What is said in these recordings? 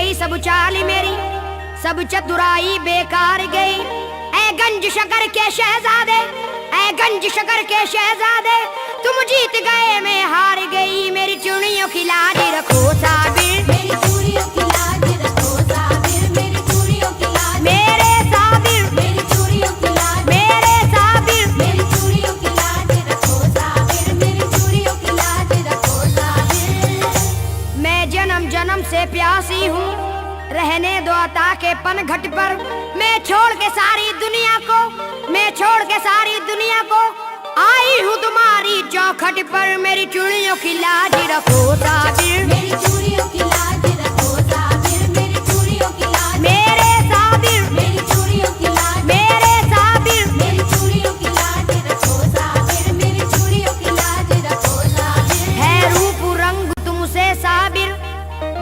गई सब चाल मेरी, सब चतुराई बेकार गई। ऐ गंज शकर के शहजादे, ऐ गंज शकर के शहजादे, तुम जीत गए मैं हार गई। मेरी चूड़ियों की लाज रखो साबिर, मेरी चूड़ियों की लाज रखो साबिर, मेरी चूड़ियों की लाज, मेरे साबिर, मेरी चूड़ियों की लाज, मेरे साबिर, मेरी चूड़ियों की लाज रखो साबिर, मेरी चूड़ियों की लाज रखो साबिर। मैं जन्म जन्म से प्यासी हूँ, रहने दो अता के पनघट पर। मैं छोड़ के सारी दुनिया को, मैं छोड़ के सारी दुनिया को आई हूँ तुम्हारी चौखट पर। मेरी चूड़ियों की लाज रखो साबिर, मेरी चूड़ियों की लाज रखो साबिर, मेरी चूड़ियों की लाज, मेरे साबिर, मेरी चूड़ियों की लाज, मेरे साबिर, मेरी चूड़ियों की लाज रखो साबिर, मेरी चूड़ियों की लाज रखो साबिर। है रूप रंग तुमसे साबिर,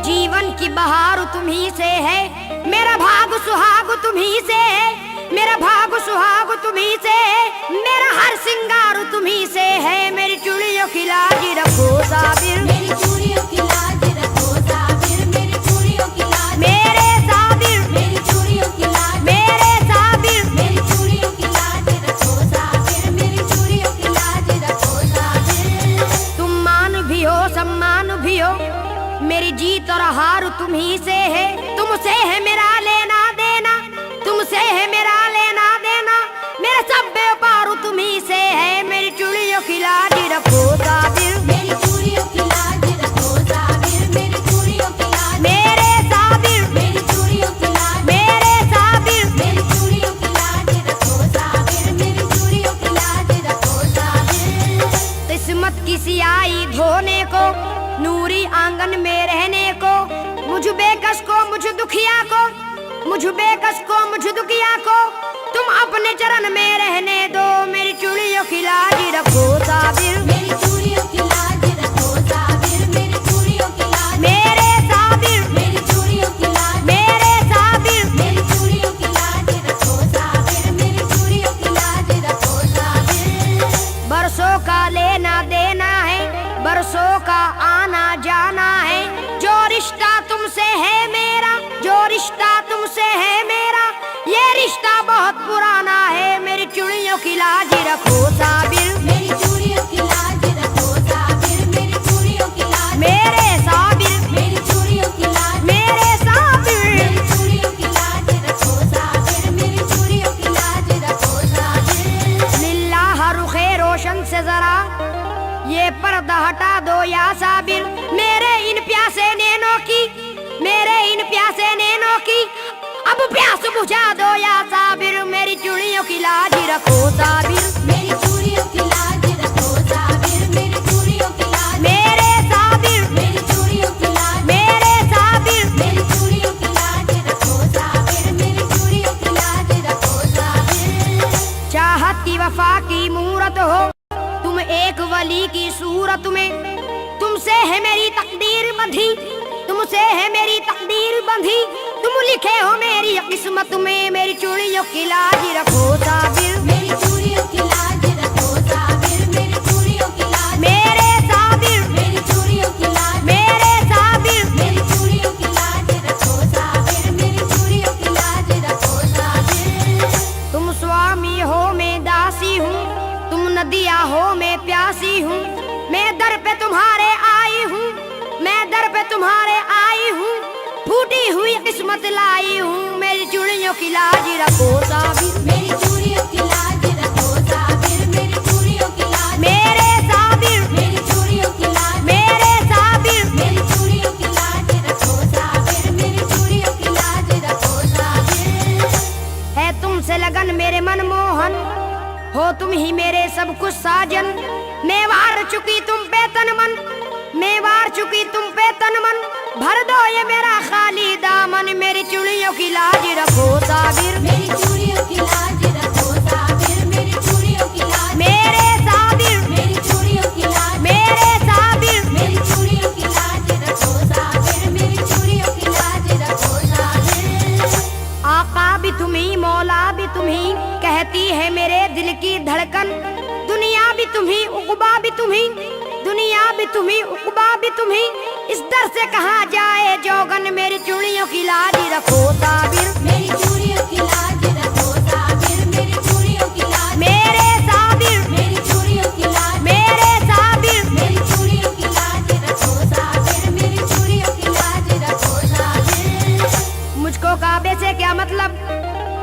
जीवन की बहार तुम्ही से है। मेरा भाग सुहाग तुम्ही से है, मेरा भाग सुहाग तुम्ही से है, मेरा हर सिंगार तुम्ही से है। मेरी चूड़ियों की लाज रखो साबिर, मेरी चूड़ियों की लाज रखो साबिर, मेरी चूड़ियों की लाज, मेरे साबिर, मेरी चूड़ियों की लाज, मेरे साबिर, मेरी चूड़ियों की लाज रखो साबिर, मेरी चूड़ियों की लाज रखो साबिर। तुम मान भी हो सम्मान भी हो, मेरी जीत और हार तुम्ही से है। तुमसे है मेरा लेना देना, तुमसे है मेरा लेना देना, मेरा सब व्यापार तुम्ही से है। मेरी चूड़ियों की लाज रखो साबिर, मेरी चूड़ियों की लाज रखो साबिर, मेरी चूड़ियों की लाज, मेरे साबिर, मेरी चूड़ियों की लाज, मेरे साबिर, मेरी चूड़ियों की लाज रखो साबिर, मेरी चूड़ियों की लाज रखो साबिर। किस्मत की सियाही धोने को, नूरी आंगन में रहने को, मुझ बेकस को मुझ दुखिया को, मुझ बेकस को मुझ दुखिया को तुम अपने चरण में रहने दो। मेरी चूड़ियों की लाज रखो साबिर, मेरी चूड़ियों की लाज रखो साबिर, मेरी चूड़ियों की लाज, मेरे साबिर, मेरी चूड़ियों की लाज, मेरे साबिर, मेरी चूड़ियों की लाज रखो साबिर, मेरी चूड़ियों की लाज रखो साबिर। बरसों का लेना देना है, बरसों का आना जाना है। जो रिश्ता तुमसे है मेरा, जो रिश्ता तुमसे है मेरा, ये रिश्ता बहुत पुराना है। मेरी चूड़ियों की लाज रखो साबिर, मेरी चूड़ियों की लाज रखो साबिर, मेरी चूड़ियों की लाज, मेरे साबिर, मेरी चूड़ियों की लाज, मेरे साबिर। मेरी चूड़ियों की लाज रखो साबिर, मेरी चूड़ियों की लाज रखो साबिर। लिल्लाह रुखे रोशन से जरा ये पर्दा हटा दो या साबिर। मेरे इन प्यासे नैनों की, मेरे इन प्यासे नैनों की अब प्यास बुझा दो या साबिर। मेरी चूड़ियों की लाज रखो साबिर, मेरी चूड़ियों की लाज रखो साबिर, मेरी चूड़ियों की लाज, मेरे साबिर, मेरी चूड़ियों की लाज, मेरे साबिर। मेरी चूड़ियों की लाज रखो साबिर, मेरी चूड़ियों की लाज रखो साबिर। चाहत की वफा की मूरत हो तुम एक वली की सूरत में, तुमसे है मेरी तकदीर बंधी, तुमसे है मेरी तकदीर बंधी। तुम लिखे हो मेरी किस्मत में। मेरी चूड़ियों की लाज रखो साबिर, मेरी चूड़ियों की लाज रखो साबिर, मेरी चूड़ियों की लाज, मेरे साबिर, मेरी चूड़ियों की लाज, मेरे साबिर। मेरी चूड़ियों की लाज रखो साबिर, मेरी चूड़ियों की लाज रखो साबिर। तुम स्वामी हो मैं दासी हूँ, तुम नदिया हो मैं प्यासी हूँ। मैं दर पे तुम्हारे आई हूँ, मैं दर पे तुम्हारे आई हूँ, फूटी हुई किस्मत लाई हूँ। मेरी चूड़ियों की लाज रखो साबिर, मेरी चूड़ियों की लाज रखो साबिर, मेरी चूड़ियों की लाज, मेरे साबिर, मेरी चूड़ियों की लाज, मेरे साबिर। मेरी चूड़ियों की लाज रखो साबिर, मेरी चूड़ियों की लाज रखो साबिर। है तुमसे लगन मेरे मनमोहन, हो तुम ही मेरे सब कुछ साजन। मैं वार चुकी तुम पे तन मन, मैं वार चुकी तुम पे तन मन। भर दो ये मेरा खाली दामन। मेरी चूड़ियों की लाज रखो साबिर, मेरी चूड़ियों की लाज रखो साबिर, मेरी चूड़ियों की लाज, मेरे साबिर, मेरी चूड़ियों की लाज, मेरे साबिर। मेरी चूड़ियों की लाज रखो साबिर, मेरी चूड़ियों की लाज रखो साबिर। आका भी तुम्ही, मौला भी तुम्ही, कहती है मेरे दिल की धड़कन। दुनिया भी तुम्ही, उक़बा भी तुम्ही, दुनिया भी तुम्ही, उक़बा भी तुम्ही, इस दर से कहाँ जाए जोगन, मेरी चूड़ियों की लाज रखो साबिर। मेरी चूड़ियों की लाज रखो साबिर, मेरी चूड़ियों की लाज, मेरे साबिर, मेरी चूड़ियों की लाज, मेरे साबिर, मेरी चूड़ियों की लाज रखो साबिर, मेरी चूड़ियों की लाज रखो साबिर। मुझको काबे से क्या मतलब,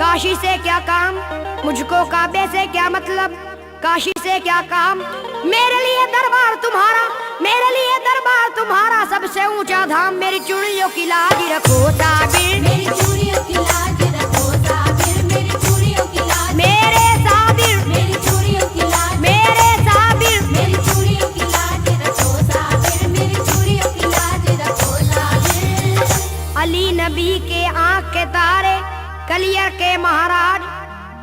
काशी से क्या काम, मुझको काबे से क्या मतलब, काशी से क्या काम। मेरे लिए दरबार तुम्हारा, मेरे लिए दरबार तुम्हारा सबसे ऊंचा धाम। मेरी चूड़ियों की लाज रखो साबिर, मेरी चूड़ियों की लाज रखो साबिर, मेरी चूड़ियों की लाज, मेरे साबिर, मेरी चूड़ियों की लाज, मेरे साबिर। मेरी चूड़ियों की लाज रखो साबिर, मेरी चूड़ियों की लाज रखो साबिर। अली नबी के आंख के तारे, कलियर के महाराज,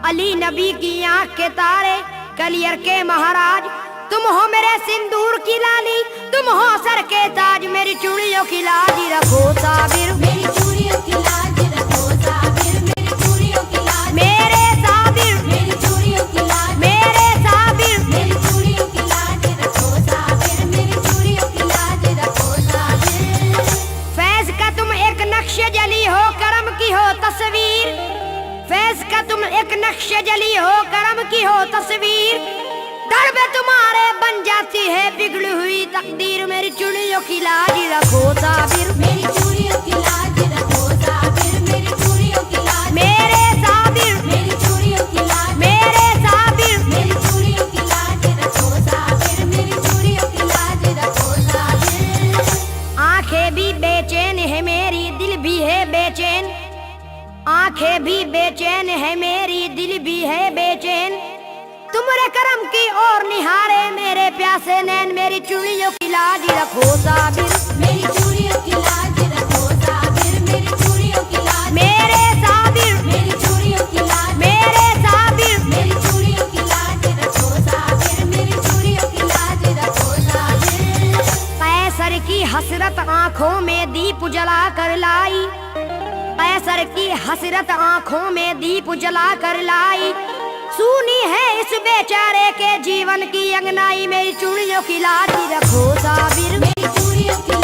अली नबी की आंख के तारे, कलियर के महाराज। तुम हो मेरे सिंदूर की लाली, तुम हो सर के ताज। मेरी चूड़ियों की लाज रखो साबिर, मेरी चूड़ियों की लाज रखो साबिर, मेरी चूड़ियों की लाज, मेरे साबिर, मेरी चूड़ियों की लाज, मेरे साबिर। मेरी चूड़ियों की लाज रखो साबिर, मेरी चूड़ियों की लाज रखो साबिर। फैज का तुम एक नक्श जली हो, करम की हो तस्वीर। फैज का तुम एक नक्श जली हो, करम की हो तस्वीर। दर पे तुम्हारे बन जाती है बिगड़ी हुई तकदीर। मेरी चूड़ियों की लाज रखो साबिर, मेरी चूड़ियों की लाज रखो साबिर, मेरी चूड़ियों की लाज, मेरे साबिर, मेरी चूड़ियों की लाज, मेरे साबिर। मेरी चूड़ियों की लाज रखो साबिर, मेरी चूड़ियों की लाज रखो साबिर। आंखें भी बेचैन है मेरी, दिल भी है बेचैन। आंखें भी बेचैन है मेरी, दिल भी है बेचैन। तुम्हारे करम की ओर निहारे मेरे प्यासे नैन। मेरी चूड़ियों की लाज रखो साबिर, मेरी चूड़ियों की लाज रखो साबिर, मेरी चूड़ियों की लाज, मेरे साबिर, मेरी चूड़ियों की लाज, मेरे साबिर। मेरी चूड़ियों की लाज रखो साबिर, मेरी चूड़ियों की लाज रखो साबिर। कैसर की हसरत आंखों में दीप जला कर लाई, कैसर की हसरत आंखों में दीप जला कर लाई। सुनी है इस बेचारे के जीवन की अंगनाई। मेरी चूड़ियों की लाज रखो साबिर, मेरी चूड़ियों की